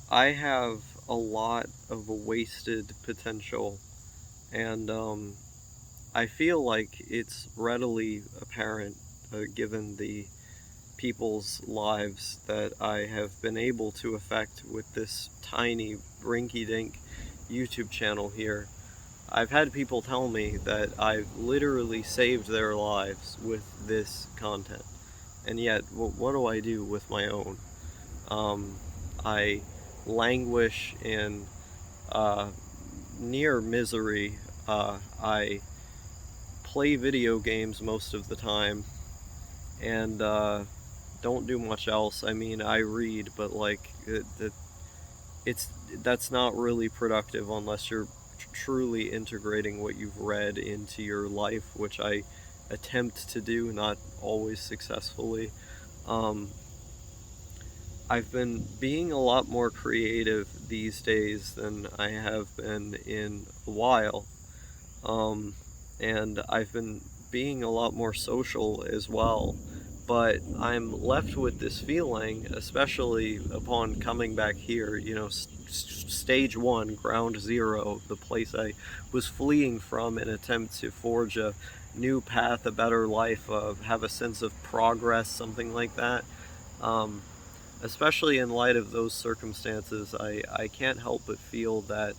I have a lot of wasted potential, and I feel like it's readily apparent, given the people's lives that I have been able to affect with this tiny rinky-dink YouTube channel here. I've had people tell me that I've literally saved their lives with this content, and yet, what do I do with my own? I languish in uh, near misery. I play video games most of the time, and don't do much else. I mean, I read, but like it's that's not really productive unless you're truly integrating what you've read into your life, which I attempt to do, not always successfully. Um, I've been being a lot more creative these days than I have been in a while. Um, and I've been being a lot more social as well. But I'm left with this feeling, especially upon coming back here, stage one, ground zero, the place I was fleeing from in an attempt to forge a new path, a better life, have a sense of progress, something like that. Um, Especially in light of those circumstances, I can't help but feel that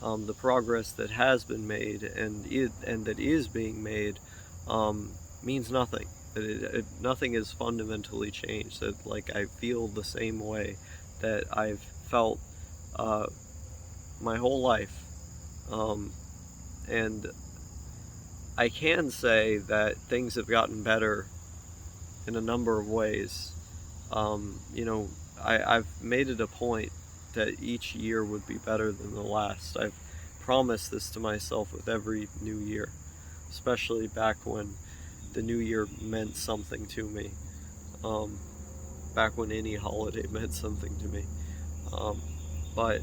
the progress that has been made and that is being made means nothing. That nothing is fundamentally changed. That like I feel the same way that I've felt uh, my whole life, um, and I can say that things have gotten better in a number of ways. You know, I've made it a point that each year would be better than the last. I've promised this to myself with every new year, especially back when the new year meant something to me. Um, Back when any holiday meant something to me. Um, but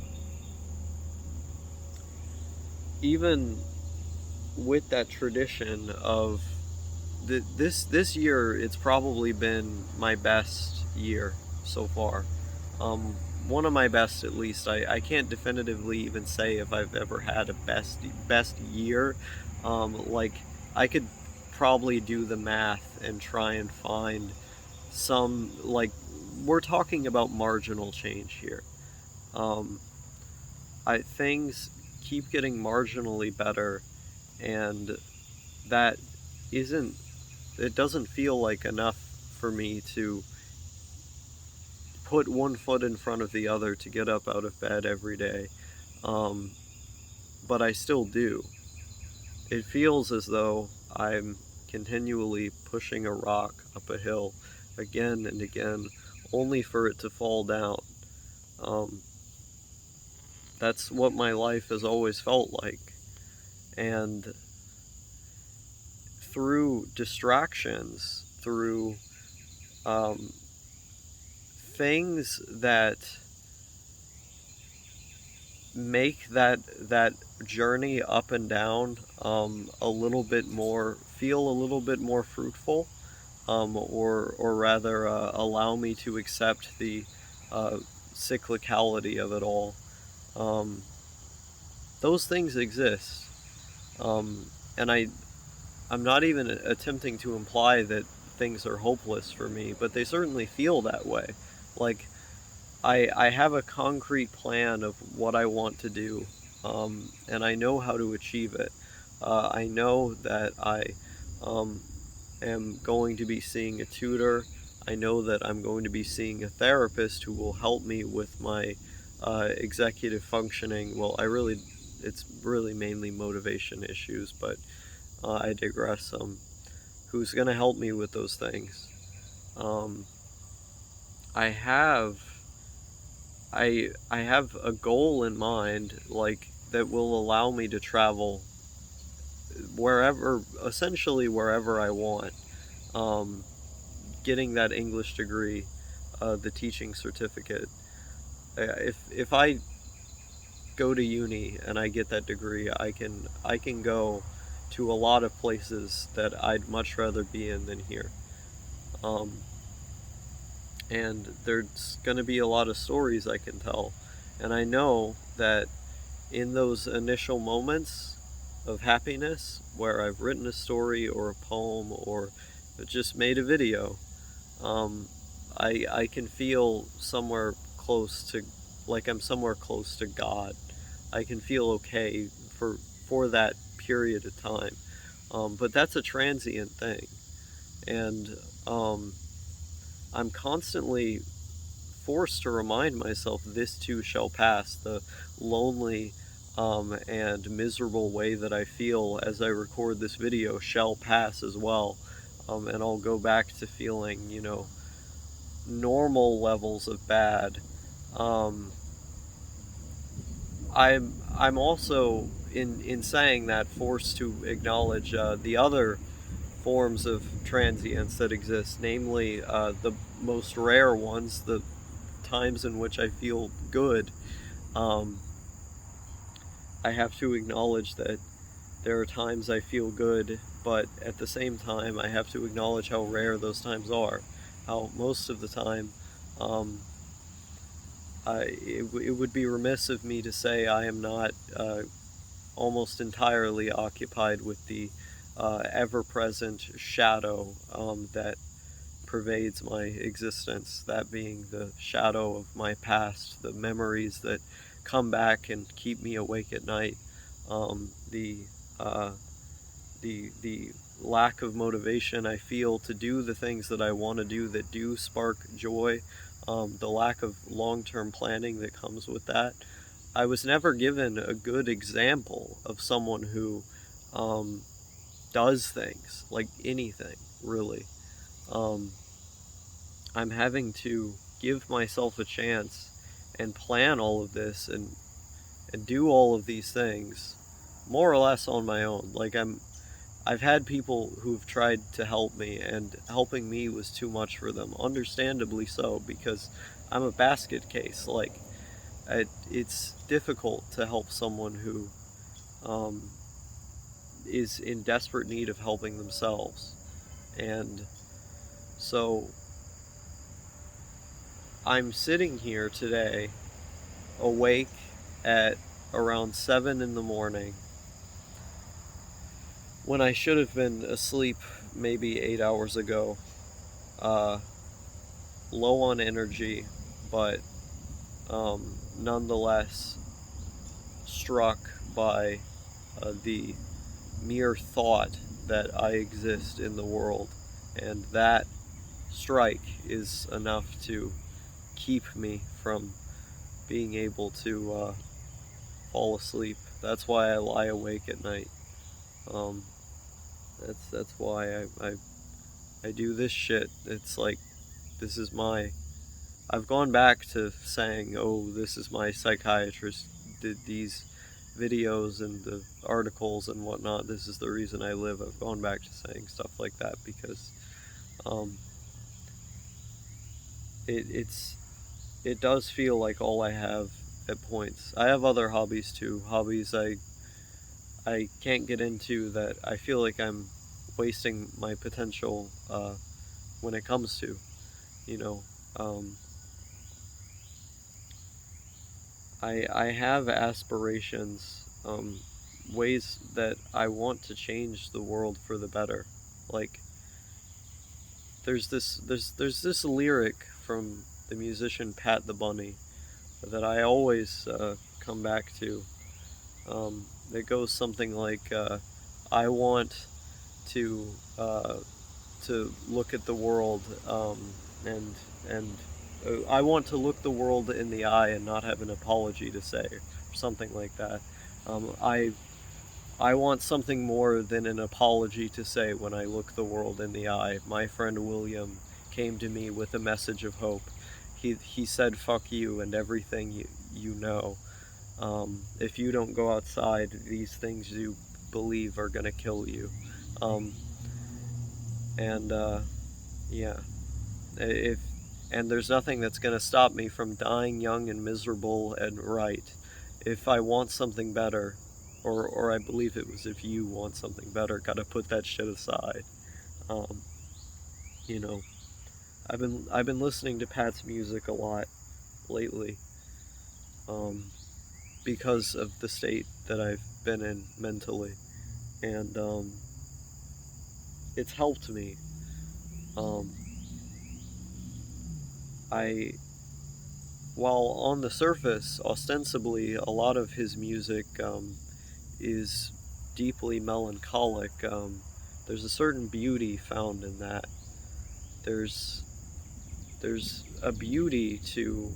even with that tradition of this year, it's probably been my best year so far. Um, One of my best, at least. I can't definitively even say if I've ever had a best year. Like I could probably do the math and try and find some like we're talking about marginal change here. Um, I things keep getting marginally better, and that isn't it doesn't feel like enough for me to put one foot in front of the other to get up out of bed every day. Um, but I still do. It feels as though I'm continually pushing a rock up a hill again and again, only for it to fall down. Um, that's what my life has always felt like. And through distractions, through um, things that make that journey up and down a little bit more feel a little bit more fruitful, or rather allow me to accept the uh, cyclicality of it all. Um, those things exist, um, and I'm not even attempting to imply that things are hopeless for me, but they certainly feel that way. Like I have a concrete plan of what I want to do, and I know how to achieve it. I know that I um, am going to be seeing a tutor. I know that I'm going to be seeing a therapist who will help me with my executive functioning. Well, it's really mainly motivation issues, but I digress. Who's going to help me with those things? Um, I have I have a goal in mind, like that will allow me to travel wherever, essentially wherever I want. Um, Getting that English degree, the teaching certificate. If I go to uni and I get that degree, I can go to a lot of places that I'd much rather be in than here. Um, and there's going to be a lot of stories I can tell. And I know that in those initial moments of happiness where I've written a story or a poem or just made a video, um, I can feel somewhere close to, like I'm somewhere close to God. I can feel okay for for that period of time. But that's a transient thing, and um, I'm constantly forced to remind myself this too shall pass. The lonely and miserable way that I feel as I record this video shall pass as well. And I'll go back to feeling, normal levels of bad. Um, I'm also in saying that forced to acknowledge the other forms of transience that exist, namely the most rare ones, the times in which I feel good. Um, I have to acknowledge that there are times I feel good, but at the same time, I have to acknowledge how rare those times are. How most of the time, um, it would be remiss of me to say I am not almost entirely occupied with the ever-present shadow that pervades my existence, that being the shadow of my past, the memories that come back and keep me awake at night, um, the, uh, the lack of motivation I feel to do the things that I want to do that do spark joy, the lack of long-term planning that comes with that. I was never given a good example of someone who um, does things, like anything, really. Um, I'm having to give myself a chance and plan all of this and do all of these things more or less on my own. I've had people who've tried to help me, and helping me was too much for them, understandably so, because I'm a basket case. It's difficult to help someone who um, is in desperate need of helping themselves. And so I'm sitting here today, awake at around 7 in the morning, when I should have been asleep maybe 8 hours ago, uh, low on energy, but nonetheless struck by the mere thought that I exist in the world, and that strike is enough to keep me from being able to fall asleep. That's why I lie awake at night. Um, that's why I do this shit. It's like, this is my... I've gone back to saying, oh, this is my psychiatrist did these videos and the articles and whatnot. This is the reason I live. I've gone back to saying stuff like that because um, it's it does feel like all I have at points. I have other hobbies too. Hobbies I can't get into that I feel like I'm wasting my potential when it comes to, you know. Um, I have aspirations, ways that I want to change the world for the better. Like there's this lyric from the musician Pat the Bunny that I always come back to. That goes something like, "I want to uh, to look at the world and and I want to look the world in the eye and not have an apology to say," or something like that. Um, I I want something more than an apology to say when I look the world in the eye. My friend William came to me with a message of hope. He said, "Fuck you and everything you know. If you don't go outside, these things you believe are gonna kill you." Um, and yeah, if and there's nothing that's gonna stop me from dying young and miserable and right. If I want something better, or I believe it was if you want something better, gotta put that shit aside. Um, you know, I've been listening to Pat's music a lot lately, because of the state that I've been in mentally. And it's helped me. Um, I, while on the surface, ostensibly, a lot of his music is deeply melancholic. There's a certain beauty found in that. There's there's a beauty to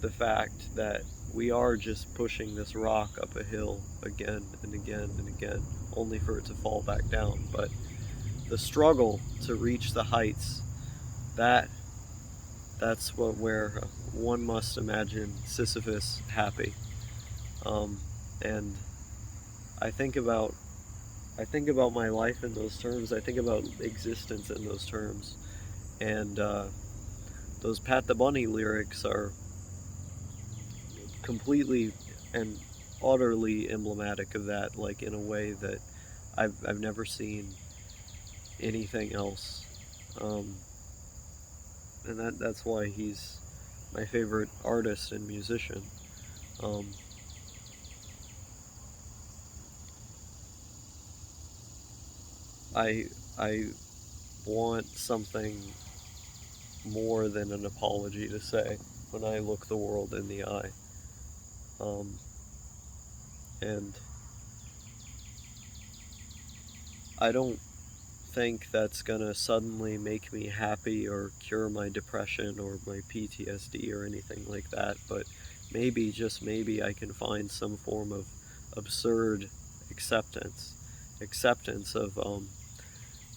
the fact that we are just pushing this rock up a hill again and again and again, only for it to fall back down. But the struggle to reach the heights, that that's where one must imagine Sisyphus happy. And I think about my life in those terms. I think about existence in those terms, and those Pat the Bunny lyrics are completely and utterly emblematic of that, like in a way that I've never seen anything else. Um, and that's why he's my favorite artist and musician. Um, I I want something more than an apology to say when I look the world in the eye. Um, and I don't think that's gonna suddenly make me happy or cure my depression or my PTSD or anything like that, but maybe, just maybe, I can find some form of absurd acceptance. Acceptance of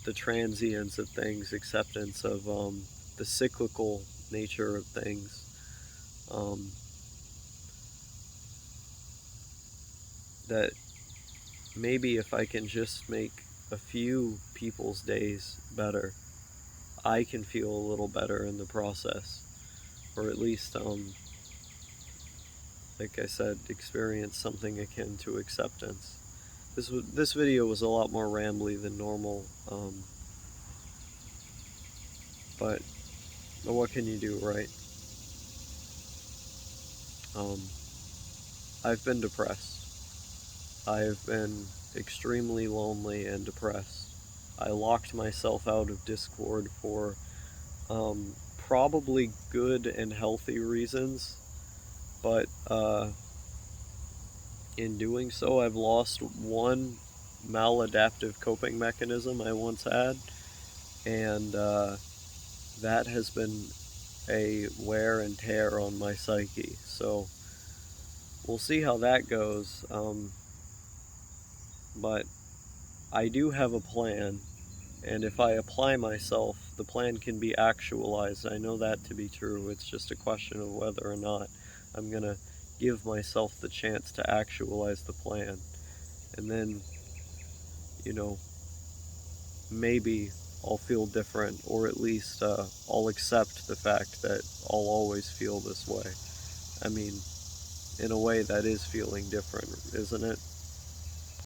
the transience of things, acceptance of the cyclical nature of things. Um, that maybe if I can just make a few people's days better, I can feel a little better in the process, or at least, like I said, experience something akin to acceptance. This video was a lot more rambly than normal, but what can you do, right? Um, I've been depressed. I've been extremely lonely and depressed. I locked myself out of Discord for probably good and healthy reasons, but in doing so, I've lost one maladaptive coping mechanism I once had, and that has been a wear and tear on my psyche. So we'll see how that goes. But I do have a plan, and if I apply myself, the plan can be actualized. I know that to be true. It's just a question of whether or not I'm gonna give myself the chance to actualize the plan. And then, you know, maybe I'll feel different, or at least I'll accept the fact that I'll always feel this way. I mean, in a way that is feeling different, isn't it?